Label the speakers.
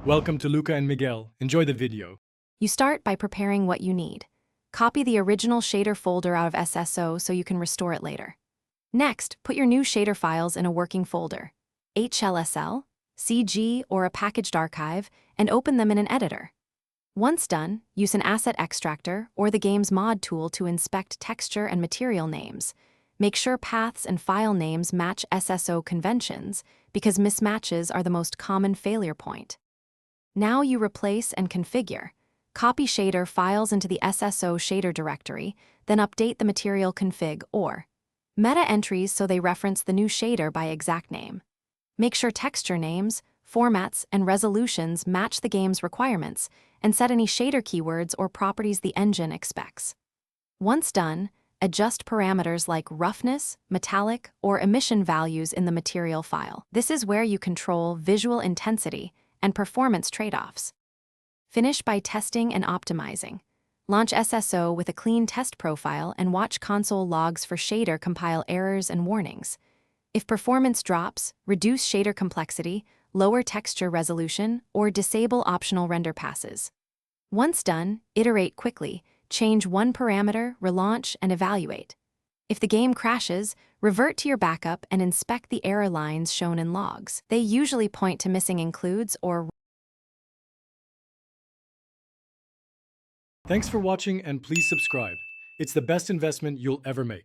Speaker 1: Welcome to Luca and Miguel. Enjoy the video.
Speaker 2: You start by preparing what you need. Copy the original shader folder out of SSO so you can restore it later. Next, put your new shader files in a working folder, HLSL, CG, or a packaged archive, and open them in an editor. Once done, use an asset extractor or the game's mod tool to inspect texture and material names. Make sure paths and file names match SSO conventions, because mismatches are the most common failure point. Now you replace and configure. Copy shader files into the SSO shader directory, then update the material config or meta entries so they reference the new shader by exact name. Make sure texture names, formats, and resolutions match the game's requirements, and set any shader keywords or properties the engine expects. Once done, adjust parameters like roughness, metallic, or emission values in the material file. This is where you control visual intensity and performance trade-offs. Finish by testing and optimizing. Launch SSO with a clean test profile and watch console logs for shader compile errors and warnings. If performance drops, reduce shader complexity, lower texture resolution, or disable optional render passes. Once done, iterate quickly, change one parameter, relaunch, and evaluate. If the game crashes, revert to your backup and inspect the error lines shown in logs. They usually point to missing includes or.
Speaker 1: Thanks for watching and please subscribe. It's the best investment you'll ever make.